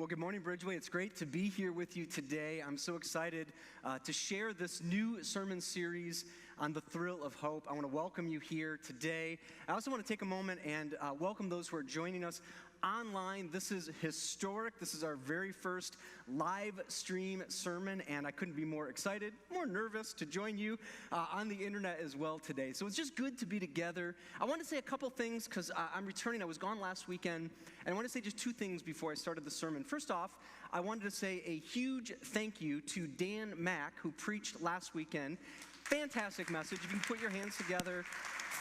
Well, good morning, Bridgeway. It's great to be here with you today. I'm so excited to share this new sermon series on the thrill of hope. I want to welcome you here today. I also want to take a moment and welcome those who are joining us online. This is historic. This is our very first live stream sermon, and I couldn't be more excited, more nervous to join you on the internet as well today. So it's just good to be together. I want to say a couple things because I'm returning. I was gone last weekend, and I want to say just two things before I started the sermon. First off, I wanted to say a huge thank you to Dan Mack, who preached last weekend. Fantastic message. If you can put your hands together.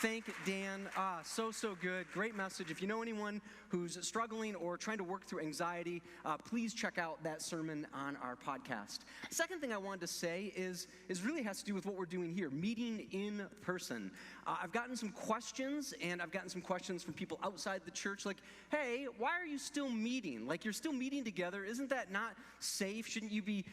Thank Dan. So good. Great message. If you know anyone who's struggling or trying to work through anxiety, please check out that sermon on our podcast. Second thing I wanted to say is really has to do with what we're doing here, meeting in person. I've gotten some questions, and I've gotten some questions from people outside the church like, hey, why are you still meeting? Like, you're still meeting together. Isn't that not safe? Shouldn't you be,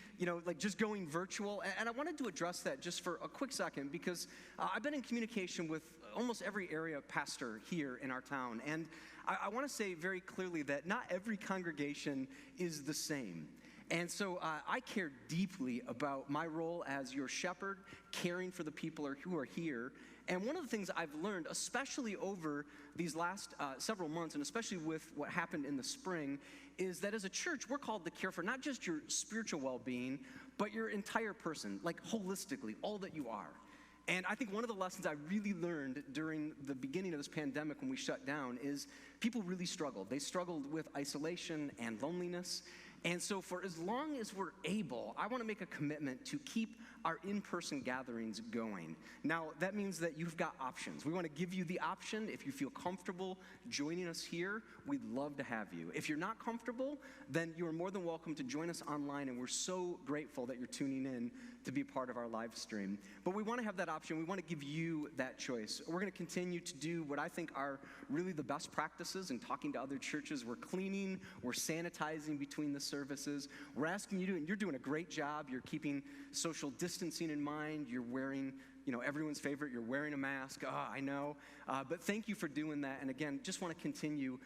like just going virtual? And I wanted to address that just for a quick second because I've been in communication with almost every area pastor here in our town. And I want to say very clearly that not every congregation is the same. And so I care deeply about my role as your shepherd, caring for the people who are here. And one of the things I've learned, especially over these last several months, and especially with what happened in the spring, is that as a church, we're called to care for not just your spiritual well-being, but your entire person, like holistically, all that you are. And I think one of the lessons I really learned during the beginning of this pandemic when we shut down is people really struggled. They struggled with isolation and loneliness. And so for as long as we're able, I want to make a commitment to keep our in-person gatherings going. Now, that means that you've got options. We want to give you the option. If you feel comfortable joining us here, we'd love to have you. If you're not comfortable, then you are more than welcome to join us online, and we're so grateful that you're tuning in to be part of our live stream. But we want to have that option. We want to give you that choice. We're going to continue to do what I think are really the best practices in talking to other churches. We're cleaning, we're sanitizing between the services. We're asking you to, and you're doing a great job. You're keeping social distancing in mind. You're wearing, everyone's favorite, you're wearing a mask. I know. But thank you for doing that. And again, just want to continue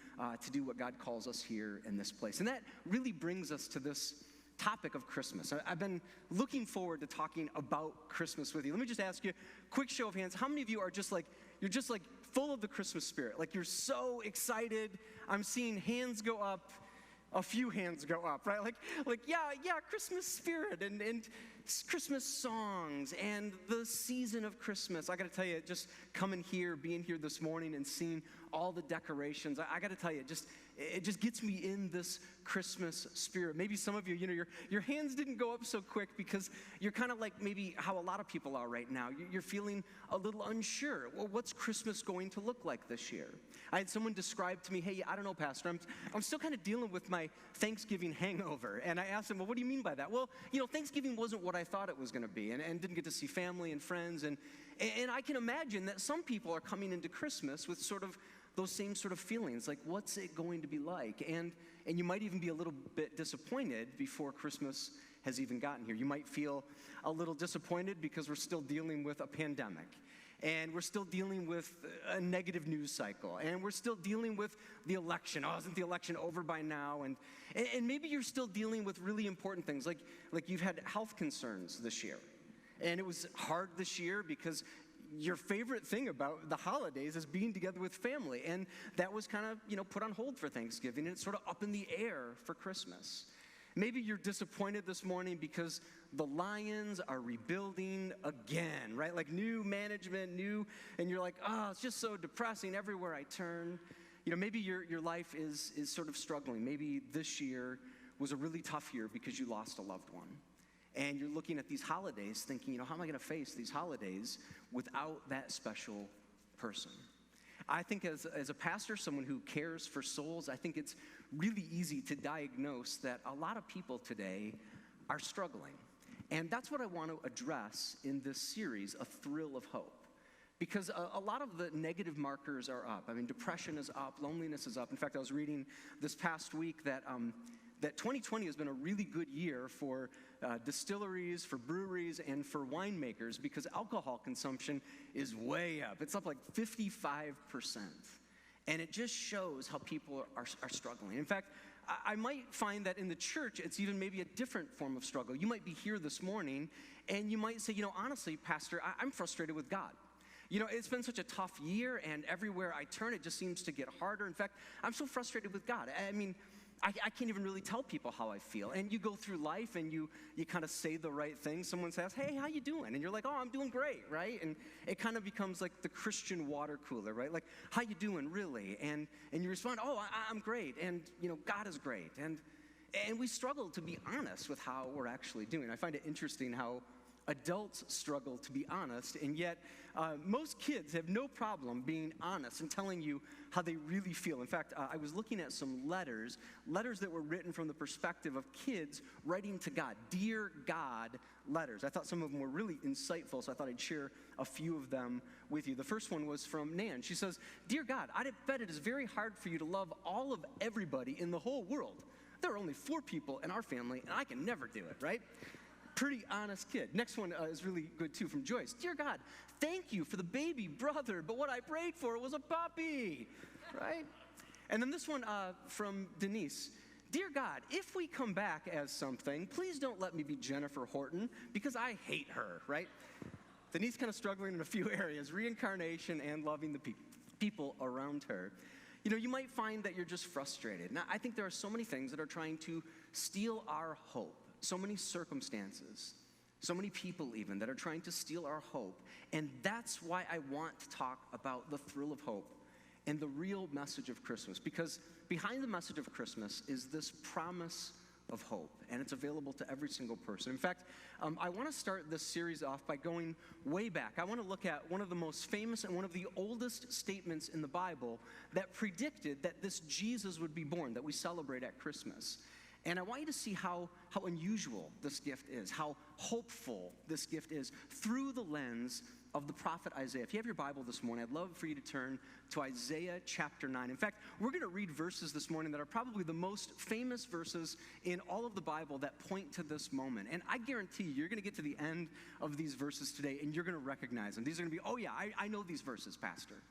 to do what God calls us here in this place. And that really brings us to this topic of Christmas. I've been looking forward to talking about Christmas with you. Let me just ask you, quick show of hands, how many of you are you're just full of the Christmas spirit? Like, you're so excited. I'm seeing hands go up. A few hands go up, right? Yeah, Christmas spirit and Christmas songs and the season of Christmas. I got to tell you, just coming here, being here this morning and seeing all the decorations, I got to tell you, it just gets me in this Christmas spirit. Maybe some of you, your hands didn't go up so quick because you're kind of like maybe how a lot of people are right now. You're feeling a little unsure. Well, what's Christmas going to look like this year? I had someone describe to me, hey, I don't know, Pastor, I'm still kind of dealing with my Thanksgiving hangover. And I asked him, well, what do you mean by that? Well, Thanksgiving wasn't what I thought it was going to be, and didn't get to see family and friends. And I can imagine that some people are coming into Christmas with sort of those same sort of feelings, like what's it going to be like? And you might even be a little bit disappointed before Christmas has even gotten here. You might feel a little disappointed because we're still dealing with a pandemic. And we're still dealing with a negative news cycle. And we're still dealing with the election. Oh, isn't the election over by now? And maybe you're still dealing with really important things, like you've had health concerns this year. And it was hard this year because your favorite thing about the holidays is being together with family. And that was kind of, put on hold for Thanksgiving. And it's sort of up in the air for Christmas. Maybe you're disappointed this morning because the Lions are rebuilding again, right? Like new management, and you're like, it's just so depressing everywhere I turn. Maybe your life is sort of struggling. Maybe this year was a really tough year because you lost a loved one. And you're looking at these holidays thinking, how am I going to face these holidays without that special person? I think as a pastor, someone who cares for souls, I think it's really easy to diagnose that a lot of people today are struggling. And that's what I want to address in this series, A Thrill of Hope. Because a lot of the negative markers are up. I mean, depression is up, loneliness is up. In fact, I was reading this past week that 2020 has been a really good year for distilleries, for breweries, and for winemakers because alcohol consumption is way up. It's up like 55%. And it just shows how people are struggling. In fact, I might find that in the church, it's even maybe a different form of struggle. You might be here this morning, and you might say, honestly, Pastor, I'm frustrated with God. It's been such a tough year, and everywhere I turn, it just seems to get harder. In fact, I'm so frustrated with God. I mean, I can't even really tell people how I feel. And you go through life, and you kind of say the right thing. Someone says, hey, how you doing? And you're like, oh, I'm doing great, right? And it kind of becomes like the Christian water cooler, right? Like, how you doing, really? And you respond, oh, I'm great, and, God is great. And we struggle to be honest with how we're actually doing. I find it interesting how adults struggle to be honest, and yet most kids have no problem being honest and telling you how they really feel. In fact, I was looking at some letters that were written from the perspective of kids writing to God, Dear God letters. I thought some of them were really insightful, so I thought I'd share a few of them with you. The first one was from Nan. She says, Dear God, I bet it is very hard for you to love all of everybody in the whole world. There are only 4 people in our family, and I can never do it, right? Pretty honest kid. Next one is really good too, from Joyce. Dear God, thank you for the baby brother, but what I prayed for was a puppy, right? And then this one from Denise. Dear God, if we come back as something, please don't let me be Jennifer Horton, because I hate her, right? Denise kind of struggling in a few areas, reincarnation and loving the people around her. You might find that you're just frustrated. Now, I think there are so many things that are trying to steal our hope. So many circumstances, so many people even that are trying to steal our hope. And that's why I want to talk about the thrill of hope and the real message of Christmas. Because behind the message of Christmas is this promise of hope, and it's available to every single person. In fact, I want to start this series off by going way back. I want to look at one of the most famous and one of the oldest statements in the Bible that predicted that this Jesus would be born, that we celebrate at Christmas. And I want you to see how unusual this gift is, how hopeful this gift is through the lens of the prophet Isaiah. If you have your Bible this morning, I'd love for you to turn to Isaiah chapter 9. In fact, we're going to read verses this morning that are probably the most famous verses in all of the Bible that point to this moment. And I guarantee you're going to get to the end of these verses today, and you're going to recognize them. These are going to be, oh yeah, I know these verses, Pastor.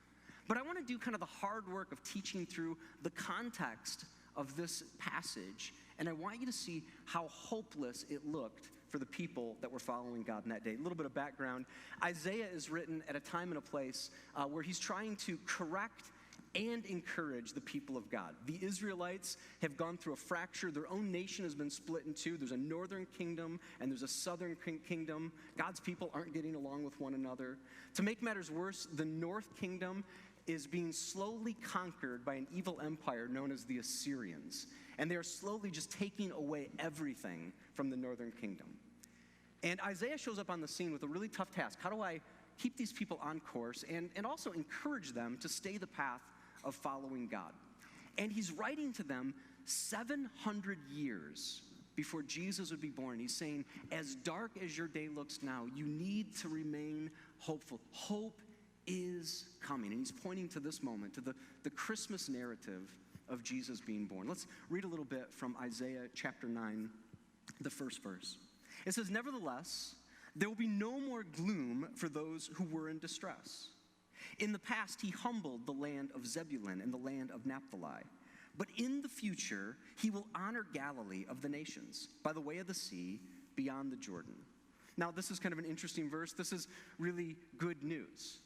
But I want to do kind of the hard work of teaching through the context of this passage. And I want you to see how hopeless it looked for the people that were following God in that day. A little bit of background. Isaiah is written at a time and a place where he's trying to correct and encourage the people of God. The Israelites have gone through a fracture. Their own nation has been split in two. There's a northern kingdom and there's a southern kingdom. God's people aren't getting along with one another. To make matters worse, the north kingdom is being slowly conquered by an evil empire known as the Assyrians. And they are slowly just taking away everything from the northern kingdom. And Isaiah shows up on the scene with a really tough task. How do I keep these people on course and also encourage them to stay the path of following God? And he's writing to them 700 years before Jesus would be born. He's saying, as dark as your day looks now, you need to remain hopeful. Hope is coming. And he's pointing to this moment, to the Christmas narrative of Jesus being born. Let's read a little bit from Isaiah chapter 9, the first verse. It says, Nevertheless, there will be no more gloom for those who were in distress. In the past, he humbled the land of Zebulun and the land of Naphtali. But in the future, he will honor Galilee of the nations by the way of the sea beyond the Jordan. Now, this is kind of an interesting verse. This is really good news.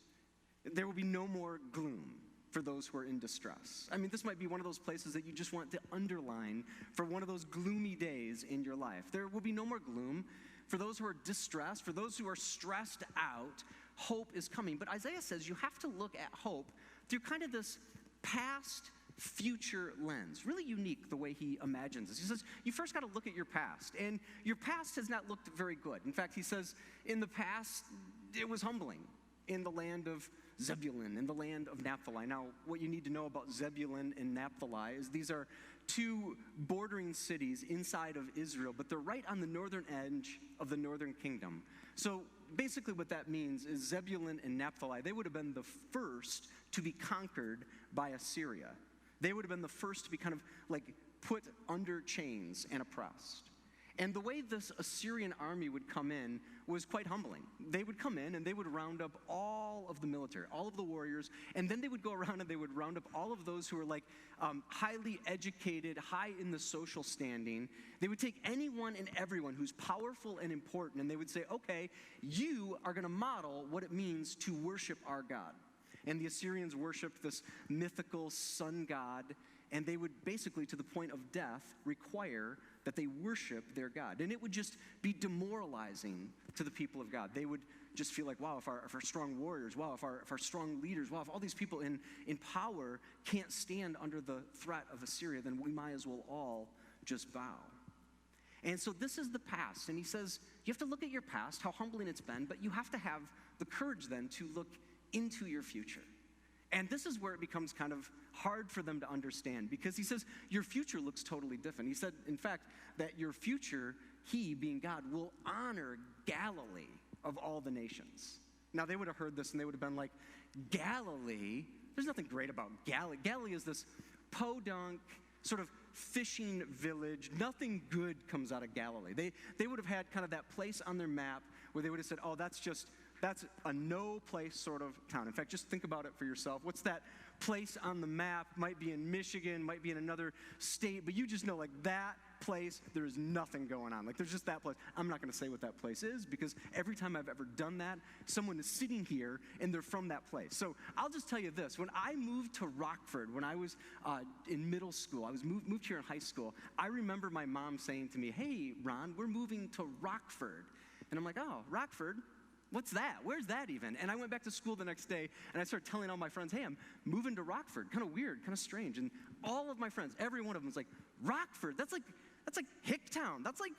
There will be no more gloom for those who are in distress. I mean, this might be one of those places that you just want to underline for one of those gloomy days in your life. There will be no more gloom. For those who are distressed, for those who are stressed out, hope is coming. But Isaiah says you have to look at hope through kind of this past future lens. Really unique the way he imagines this. He says, you first got to look at your past. And your past has not looked very good. In fact, he says, in the past, it was humbling in the land of Zebulun, in the land of Naphtali. Now, what you need to know about Zebulun and Naphtali is these are two bordering cities inside of Israel, but they're right on the northern edge of the northern kingdom. So basically what that means is Zebulun and Naphtali, they would have been the first to be conquered by Assyria. They would have been the first to be kind of like put under chains and oppressed. And the way this Assyrian army would come in was quite humbling. They would come in and they would round up all of the military, all of the warriors, and then they would go around and they would round up all of those who were like highly educated, high in the social standing. They would take anyone and everyone who's powerful and important, and they would say, okay, you are going to model what it means to worship our God. And the Assyrians worshiped this mythical sun god, and they would basically, to the point of death, require that they worship their God. And it would just be demoralizing to the people of God. They would just feel like, wow, if our strong warriors, wow, if our strong leaders, wow, if all these people in power can't stand under the threat of Assyria, then we might as well all just bow. And so this is the past. And he says, you have to look at your past, how humbling it's been, but you have to have the courage then to look into your future. And this is where it becomes kind of hard for them to understand, because he says your future looks totally different. He said, in fact, that your future, he, being God, will honor Galilee of all the nations. Now, they would have heard this and they would have been like, Galilee? There's nothing great about Galilee. Galilee is this podunk sort of fishing village. Nothing good comes out of Galilee. They would have had kind of that place on their map where they would have said, oh, that's a no-place sort of town. In fact, just think about it for yourself. What's that place on the map? Might be in Michigan, might be in another state, but you just know, like, that place, there is nothing going on. Like, there's just that place. I'm not going to say what that place is, because every time I've ever done that, someone is sitting here, and they're from that place. So I'll just tell you this. When I moved to Rockford, when I was in middle school, I was moved here in high school, I remember my mom saying to me, hey, Ron, we're moving to Rockford. And I'm like, oh, Rockford? What's that? Where's that even? And I went back to school the next day, and I started telling all my friends, hey, I'm moving to Rockford. Kind of weird, kind of strange. And all of my friends, every one of them was like, Rockford? That's like Hicktown. That's like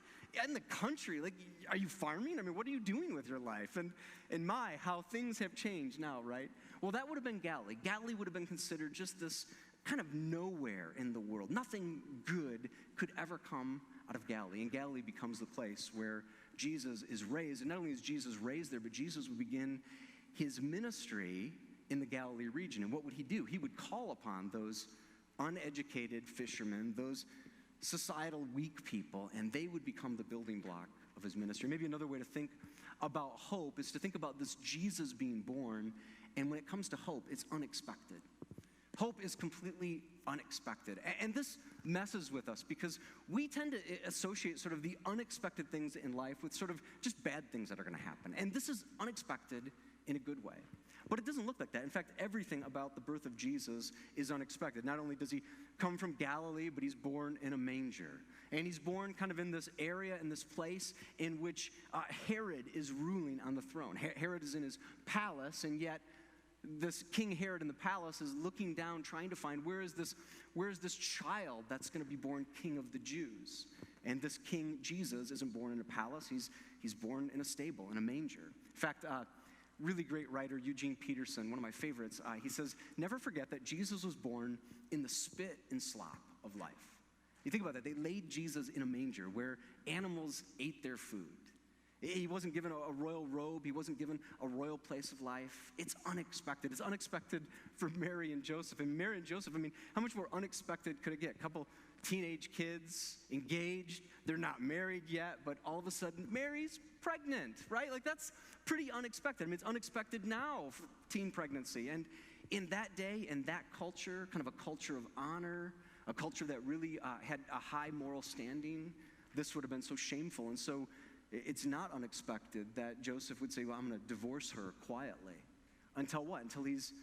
in the country. Like, are you farming? I mean, what are you doing with your life? And my, how things have changed now, right? Well, that would have been Galilee. Galilee would have been considered just this kind of nowhere in the world. Nothing good could ever come out of Galilee. And Galilee becomes the place where Jesus is raised. And not only is Jesus raised there, but Jesus would begin his ministry in the Galilee region. And what would he do? He would call upon those uneducated fishermen, those societal weak people, and they would become the building block of his ministry. Maybe another way to think about hope is to think about this Jesus being born, and when it comes to hope, it's unexpected. Hope is completely unexpected. And this messes with us because we tend to associate sort of the unexpected things in life with sort of just bad things that are going to happen. And this is unexpected in a good way. But it doesn't look like that. In fact, everything about the birth of Jesus is unexpected. Not only does he come from Galilee, but he's born in a manger. And he's born kind of in this area, in this place in which Herod is ruling on the throne. Herod is in his palace, and yet this King Herod in the palace is looking down, trying to find where is this child that's going to be born king of the Jews. And this King Jesus isn't born in a palace. He's born in a stable, in a manger. In fact, really great writer Eugene Peterson, one of my favorites, he says, never forget that Jesus was born in the spit and slop of life. You think about that. They laid Jesus in a manger where animals ate their food. He wasn't given a royal robe. He wasn't given a royal place of life. It's unexpected. It's unexpected for Mary and Joseph. And Mary and Joseph, I mean, how much more unexpected could it get? A couple teenage kids, engaged. They're not married yet, but all of a sudden, Mary's pregnant, right? Like, that's pretty unexpected. I mean, it's unexpected now for teen pregnancy. And in that day, in that culture, kind of a culture of honor, a culture that really had a high moral standing, this would have been so shameful. And so it's not unexpected that Joseph would say, well, I'm going to divorce her quietly. Until what? Until he's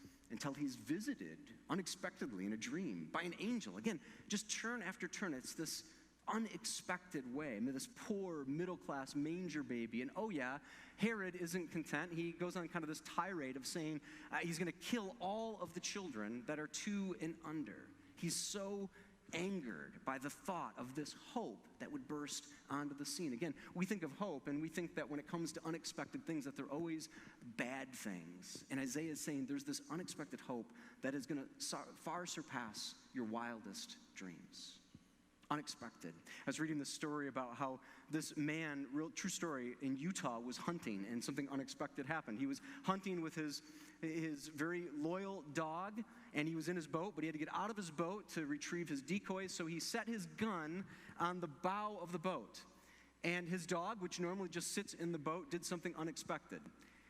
visited unexpectedly in a dream by an angel. Again, just turn after turn. It's this unexpected way. I mean, this poor middle-class manger baby. And oh yeah, Herod isn't content. He goes on kind of this tirade of saying he's going to kill all of the children that are 2 and under. He's so angered by the thought of this hope that would burst onto the scene. Again, we think of hope, and we think that when it comes to unexpected things, that they're always bad things. And Isaiah is saying there's this unexpected hope that is going to far surpass your wildest dreams. Unexpected. I was reading this story about how this man, real true story, in Utah was hunting, and something unexpected happened. He was hunting with his very loyal dog, and he was in his boat, but he had to get out of his boat to retrieve his decoys, so he set his gun on the bow of the boat. And his dog, which normally just sits in the boat, did something unexpected.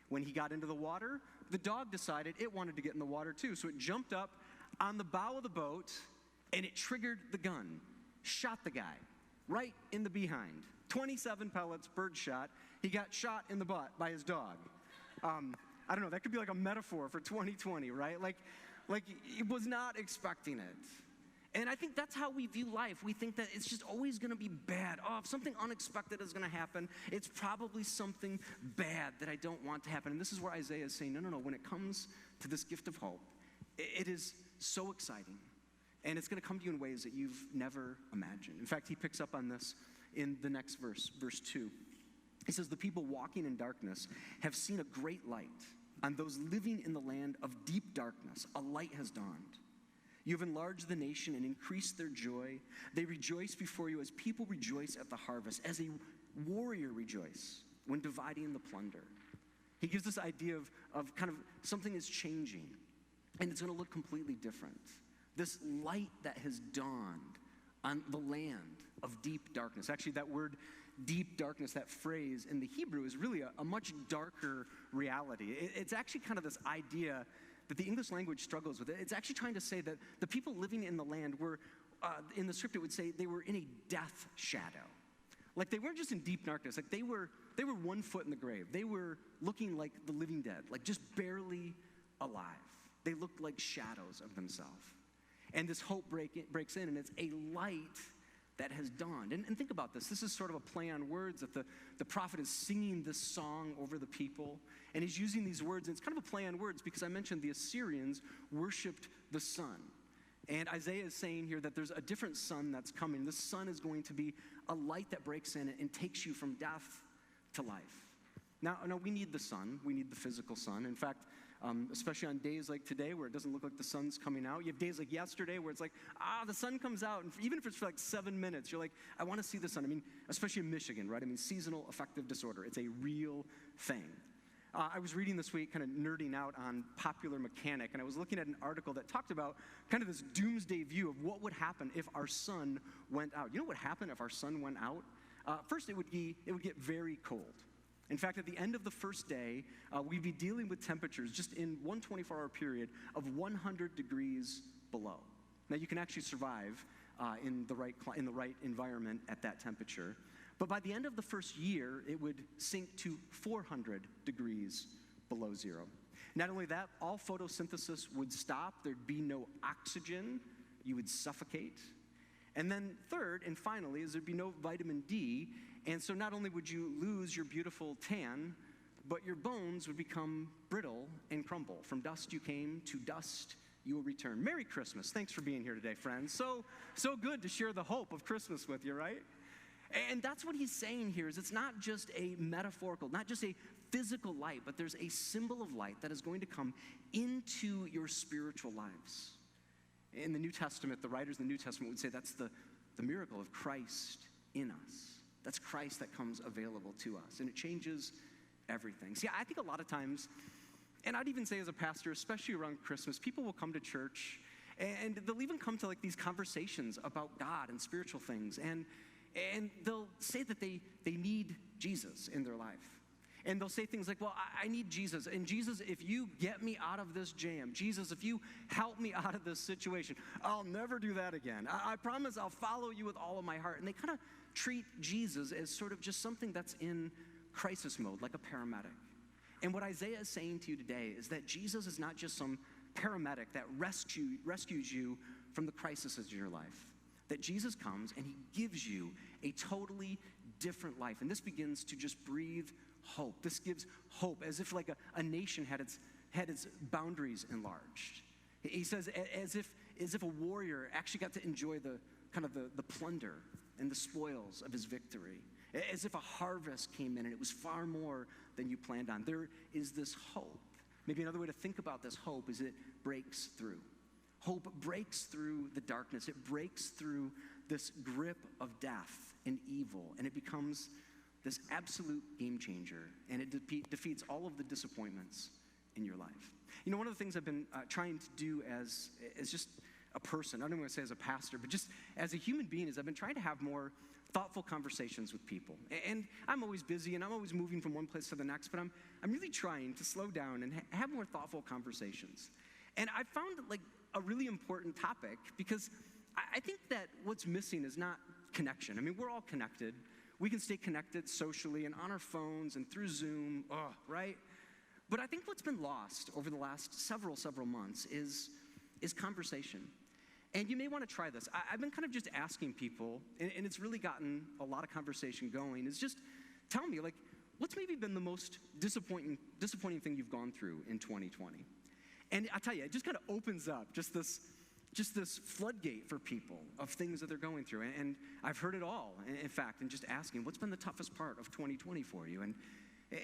When he got into the water, the dog decided it wanted to get in the water too. So it jumped up on the bow of the boat, and it triggered the gun, shot the guy right in the behind. 27 pellets, bird shot. He got shot in the butt by his dog. I don't know, that could be like a metaphor for 2020, right? Like he was not expecting it. And I think that's how we view life. We think that it's just always going to be bad. Oh, if something unexpected is going to happen, it's probably something bad that I don't want to happen. And this is where Isaiah is saying, no. When it comes to this gift of hope, it is so exciting. And it's going to come to you in ways that you've never imagined. In fact, he picks up on this in the next verse, verse 2. He says, the people walking in darkness have seen a great light. On those living in the land of deep darkness, a light has dawned. You have enlarged the nation and increased their joy. They rejoice before you as people rejoice at the harvest, as a warrior rejoice when dividing the plunder. He gives this idea of kind of something is changing, and it's going to look completely different. This light that has dawned on the land of deep darkness. Actually, that word deep darkness, that phrase in the Hebrew is really a much darker reality. It's actually kind of this idea that the English language struggles with. It's actually trying to say that the people living in the land were, in the script it would say, they were in a death shadow. Like they weren't just in deep darkness, like they were 1 foot in the grave. They were looking like the living dead, like just barely alive. They looked like shadows of themselves. And this hope breaks in, and it's a light that has dawned. And think about this. This is sort of a play on words that the prophet is singing this song over the people. And he's using these words, and it's kind of a play on words because I mentioned the Assyrians worshipped the sun. And Isaiah is saying here that there's a different sun that's coming. This sun is going to be a light that breaks in and takes you from death to life. Now, we need the sun. We need the physical sun. In fact, especially on days like today where it doesn't look like the sun's coming out. You have days like yesterday where it's like, the sun comes out. And even if it's for like 7 minutes, you're like, I want to see the sun. I mean, especially in Michigan, right? I mean, seasonal affective disorder. It's a real thing. I was reading this week, kind of nerding out on Popular Mechanic, and I was looking at an article that talked about kind of this doomsday view of what would happen if our sun went out. You know what would happen if our sun went out? First, it would get very cold. In fact, at the end of the first day, we'd be dealing with temperatures just in one 24-hour period of 100 degrees below. Now, you can actually survive in the right environment at that temperature. But by the end of the first year, it would sink to 400 degrees below zero. Not only that, all photosynthesis would stop. There'd be no oxygen. You would suffocate. And then third, and finally, is there'd be no vitamin D. And so not only would you lose your beautiful tan, but your bones would become brittle and crumble. From dust you came, to dust you will return. Merry Christmas. Thanks for being here today, friends. So good to share the hope of Christmas with you, right? And that's what he's saying here, is it's not just a metaphorical, not just a physical light, but there's a symbol of light that is going to come into your spiritual lives. In the New Testament, the writers in the New Testament would say that's the miracle of Christ in us. That's Christ that comes available to us, and it changes everything. See, I think a lot of times, and I'd even say as a pastor, especially around Christmas, people will come to church, and they'll even come to like these conversations about God and spiritual things, and they'll say that they need Jesus in their life. And they'll say things like, well, I need Jesus. And Jesus, if you get me out of this jam, Jesus, if you help me out of this situation, I'll never do that again. I promise I'll follow you with all of my heart. And they kind of treat Jesus as sort of just something that's in crisis mode, like a paramedic. And what Isaiah is saying to you today is that Jesus is not just some paramedic that rescues you from the crises of your life. That Jesus comes and he gives you a totally different life. And this begins to just breathe hope. This gives hope as if like a nation had its boundaries enlarged. He says as if a warrior actually got to enjoy the plunder and the spoils of his victory. As if a harvest came in and it was far more than you planned on. There is this hope. Maybe another way to think about this hope is it breaks through. Hope breaks through the darkness. It breaks through this grip of death and evil, and it becomes this absolute game changer, and it defeats all of the disappointments in your life. You know, one of the things I've been trying to do as just a person, I don't even want to say as a pastor, but just as a human being, is I've been trying to have more thoughtful conversations with people. And I'm always busy, and I'm always moving from one place to the next, but I'm really trying to slow down and have more thoughtful conversations. And I found like a really important topic because I think that what's missing is not connection. I mean, we're all connected. We can stay connected socially and on our phones and through Zoom, right? But I think what's been lost over the last several months is conversation. And you may want to try this. I've been kind of just asking people, and it's really gotten a lot of conversation going, is just tell me, like, what's maybe been the most disappointing thing you've gone through in 2020? And I tell you, it just kind of opens up just this floodgate for people of things that they're going through. And I've heard it all, in fact, and just asking, what's been the toughest part of 2020 for you? And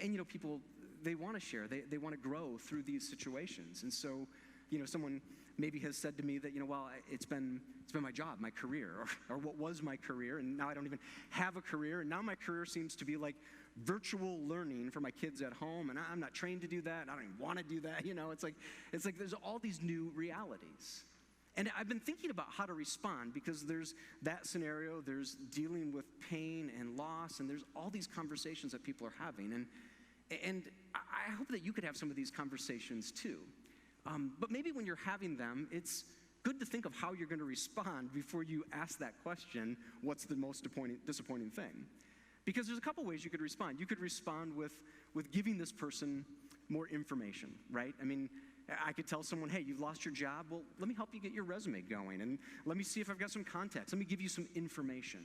you know, people, they want to share. They want to grow through these situations. And so, you know, someone maybe has said to me that, you know, well, it's been my job, my career, or what was my career, and now I don't even have a career, and now my career seems to be like virtual learning for my kids at home, and I'm not trained to do that, and I don't even want to do that, you know. It's like there's all these new realities. And I've been thinking about how to respond because there's that scenario, there's dealing with pain and loss, and there's all these conversations that people are having, and I hope that you could have some of these conversations too. But maybe when you're having them, it's good to think of how you're going to respond before you ask that question, what's the most disappointing thing? Because there's a couple ways you could respond. You could respond with giving this person more information, right? I mean, I could tell someone, hey, you've lost your job. Well, let me help you get your resume going, and let me see if I've got some context. Let me give you some information.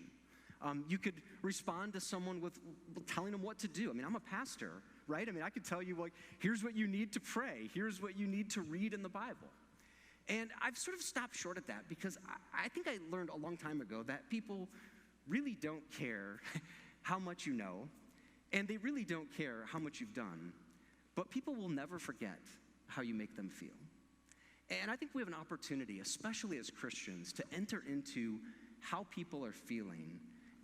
You could respond to someone with telling them what to do. I mean, I'm a pastor, right? I mean, I could tell you, like, here's what you need to pray. Here's what you need to read in the Bible. And I've sort of stopped short at that because I think I learned a long time ago that people really don't care how much you know, and they really don't care how much you've done, but people will never forget how you make them feel. And I think we have an opportunity, especially as Christians, to enter into how people are feeling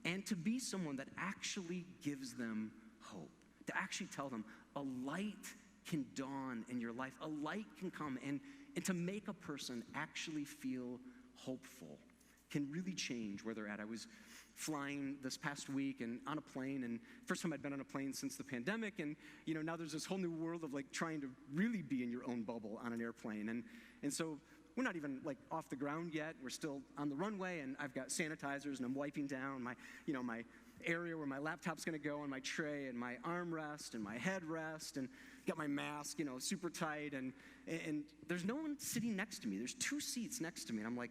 and to be someone that actually gives them hope, to actually tell them a light can dawn in your life, a light can come, and to make a person actually feel hopeful can really change where they're at. I was flying this past week and on a plane, and first time I'd been on a plane since the pandemic, and you know, now there's this whole new world of like trying to really be in your own bubble on an airplane, and so we're not even like off the ground yet. We're still on the runway, and I've got sanitizers, and I'm wiping down my area where my laptop's going to go, and my tray, and my armrest, and my headrest, and got my mask, you know, super tight, and there's no one sitting next to me. There's 2 seats next to me, and I'm like,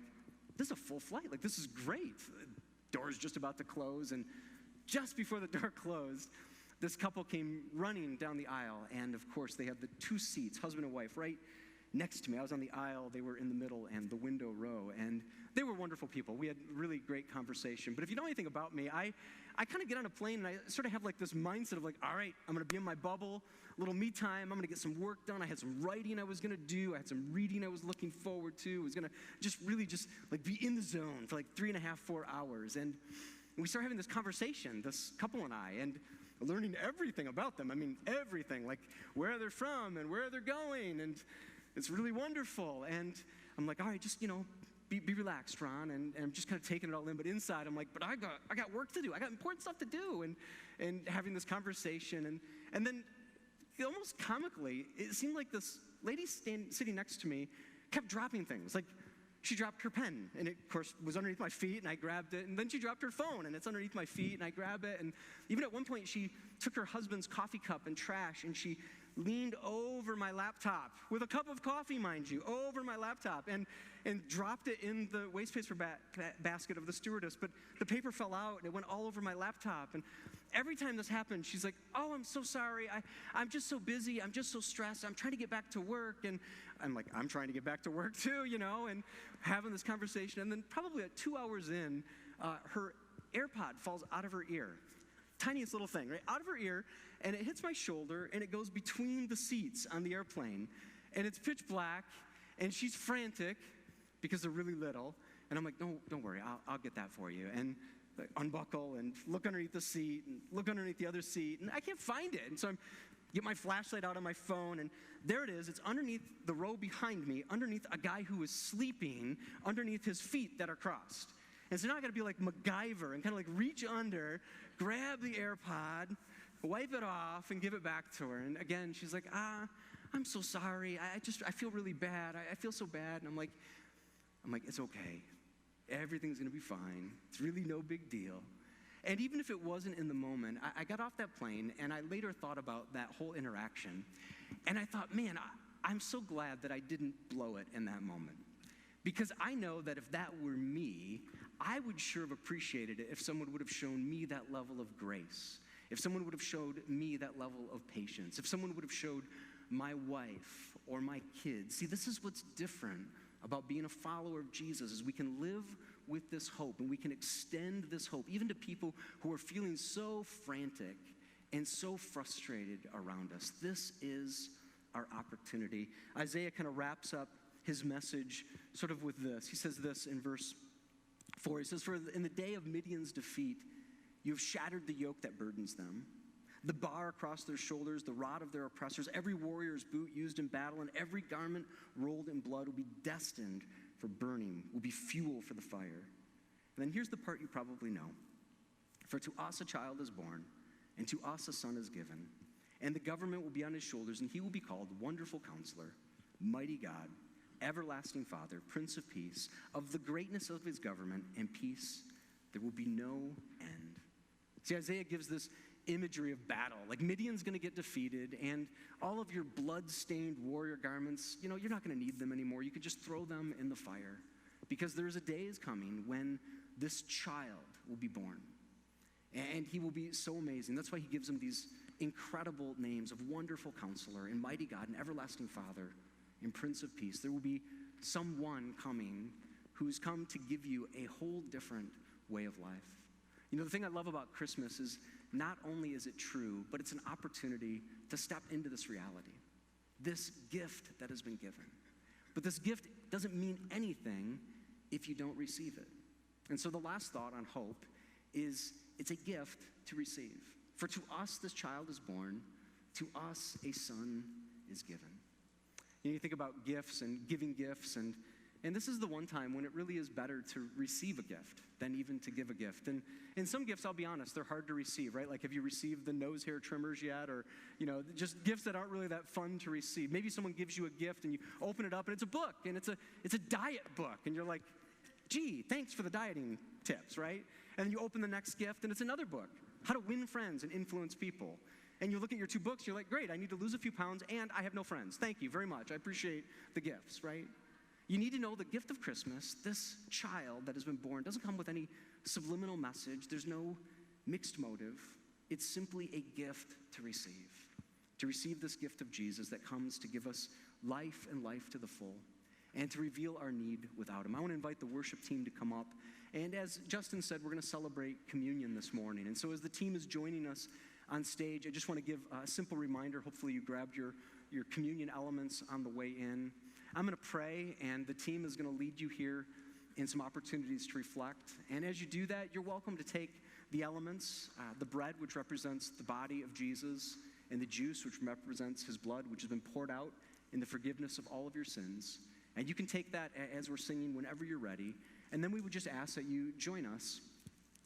this is a full flight. Like, this is great. The door's just about to close, and just before the door closed, this couple came running down the aisle, and of course, they had the 2 seats, husband and wife, right next to me. I was on the aisle, they were in the middle and the window row, and they were wonderful people. We had really great conversation. But if you know anything about me, I kind of get on a plane and I sort of have like this mindset of like, all right, I'm going to be in my bubble, a little me time, I'm going to get some work done. I had some writing I was going to do. I had some reading I was looking forward to. I was going to just really like be in the zone for like 3.5, 4 hours. And we started having this conversation, this couple and I, and learning everything about them. I mean, everything, like where they're from and where they're going, and it's really wonderful. And I'm like, all right, just, you know, be relaxed, Ron, and I'm just kind of taking it all in. But inside, I'm like, but I got work to do. I got important stuff to do. And having this conversation. And then almost comically, it seemed like this lady sitting next to me kept dropping things. Like, she dropped her pen, and it, of course, was underneath my feet, and I grabbed it. And then she dropped her phone, and it's underneath my feet, and I grab it. And even at one point, she took her husband's coffee cup and trash, and she leaned over my laptop with a cup of coffee, mind you, over my laptop, and dropped it in the waste paper basket of the stewardess. But the paper fell out, and it went all over my laptop. And every time this happened, she's like, oh, I'm so sorry. I'm just so busy. I'm just so stressed. I'm trying to get back to work. And I'm like, I'm trying to get back to work too, you know, and having this conversation. And then probably at 2 hours in, her AirPod falls out of her ear. Tiniest little thing, right? Out of her ear, and it hits my shoulder, and it goes between the seats on the airplane. And it's pitch black, and she's frantic because they're really little. And I'm like, no, don't worry, I'll get that for you. And unbuckle and look underneath the seat and look underneath the other seat, and I can't find it. And so I get my flashlight out on my phone, and there it is. It's underneath the row behind me, underneath a guy who is sleeping underneath his feet that are crossed. And so now I got to be like MacGyver and kind of like reach under, grab the AirPod, wipe it off, and give it back to her. And again, she's like, I'm so sorry. I feel really bad. I feel so bad. And I'm like, it's okay. Everything's going to be fine. It's really no big deal. And even if it wasn't in the moment, I got off that plane, and I later thought about that whole interaction. And I thought, man, I'm so glad that I didn't blow it in that moment. Because I know that if that were me, I would sure have appreciated it if someone would have shown me that level of grace. If someone would have showed me that level of patience. If someone would have showed my wife or my kids. See, this is what's different about being a follower of Jesus, is we can live with this hope, and we can extend this hope even to people who are feeling so frantic and so frustrated around us. This is our opportunity. Isaiah kind of wraps up his message sort of with this. He says this in verse 4. He says, "For in the day of Midian's defeat, you have shattered the yoke that burdens them, the bar across their shoulders, the rod of their oppressors. Every warrior's boot used in battle and every garment rolled in blood will be destined for burning, will be fuel for the fire." And then here's the part you probably know. "For to us a child is born, and to us a son is given, and the government will be on his shoulders, and he will be called Wonderful Counselor, Mighty God, Everlasting Father, Prince of Peace. Of the greatness of his government and peace there will be no end." See, Isaiah gives this imagery of battle. Like Midian's going to get defeated, and all of your blood-stained warrior garments, you're not going to need them anymore. You could just throw them in the fire, because there's a day is coming when this child will be born, and he will be so amazing. That's why he gives him these incredible names of Wonderful Counselor and Mighty God and Everlasting Father and Prince of Peace. There will be someone coming who's come to give you a whole different way of life. The thing I love about Christmas is not only is it true, but it's an opportunity to step into this reality, this gift that has been given. But this gift doesn't mean anything if you don't receive it. And so the last thought on hope is it's a gift to receive. "For to us this child is born, to us a son is given." You think about gifts and giving gifts, and this is the one time when it really is better to receive a gift than even to give a gift. And some gifts, I'll be honest, they're hard to receive, right? Like, have you received the nose hair trimmers yet? Or, just gifts that aren't really that fun to receive. Maybe someone gives you a gift and you open it up and it's a book, and it's a diet book. And you're like, gee, thanks for the dieting tips, right? And then you open the next gift and it's another book, How to Win Friends and Influence People. And you look at your two books, you're like, great, I need to lose a few pounds and I have no friends. Thank you very much. I appreciate the gifts, right? You need to know the gift of Christmas, this child that has been born, doesn't come with any subliminal message. There's no mixed motive. It's simply a gift to receive this gift of Jesus that comes to give us life and life to the full, and to reveal our need without him. I want to invite the worship team to come up. And as Justin said, we're going to celebrate communion this morning. And so as the team is joining us on stage, I just want to give a simple reminder. Hopefully you grabbed your communion elements on the way in. I'm going to pray, and the team is going to lead you here in some opportunities to reflect. And as you do that, you're welcome to take the elements, the bread, which represents the body of Jesus, and the juice, which represents his blood, which has been poured out in the forgiveness of all of your sins. And you can take that as we're singing whenever you're ready. And then we would just ask that you join us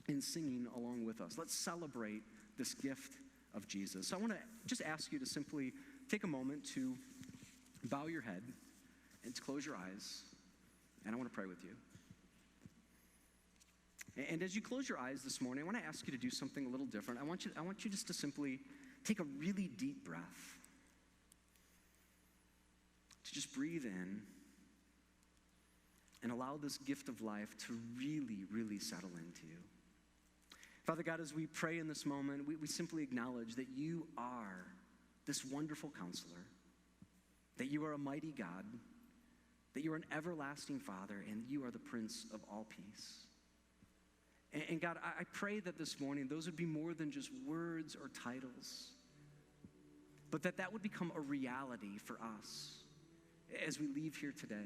in singing along with us. Let's celebrate this gift of Jesus. So I want to just ask you to simply take a moment to bow your head and to close your eyes, and I want to pray with you. And as you close your eyes this morning, I want to ask you to do something a little different. I want you just to simply take a really deep breath, to just breathe in and allow this gift of life to really, really settle into you. Father God, as we pray in this moment, we simply acknowledge that you are this wonderful counselor, that you are a mighty God, that you are an everlasting Father, and you are the Prince of all peace. And God, I pray that this morning those would be more than just words or titles, but that would become a reality for us as we leave here today.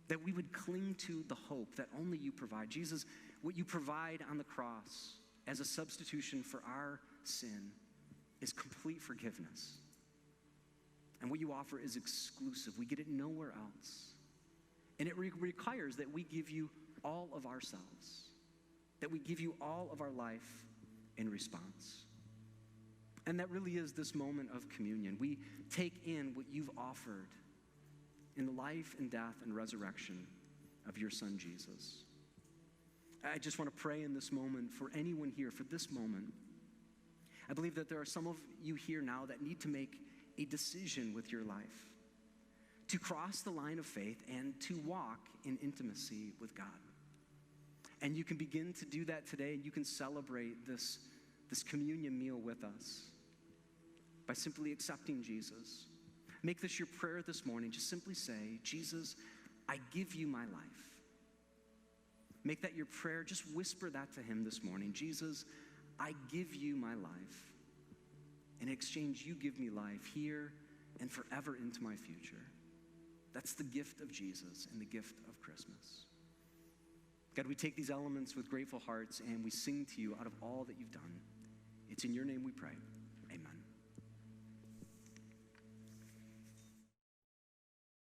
That we would cling to the hope that only you provide. Jesus, what you provide on the cross as a substitution for our sin is complete forgiveness. And what you offer is exclusive. We get it nowhere else. And it requires that we give you all of ourselves, that we give you all of our life in response. And that really is this moment of communion. We take in what you've offered in the life and death and resurrection of your son, Jesus. I just want to pray in this moment for anyone here, for this moment. I believe that there are some of you here now that need to make a decision with your life to cross the line of faith and to walk in intimacy with God. And you can begin to do that today, and you can celebrate this communion meal with us by simply accepting Jesus. Make this your prayer this morning. Just simply say, Jesus, I give you my life. Make that your prayer. Just whisper that to him this morning. Jesus, I give you my life. In exchange, you give me life here and forever into my future. That's the gift of Jesus and the gift of Christmas. God, we take these elements with grateful hearts and we sing to you out of all that you've done. It's in your name we pray.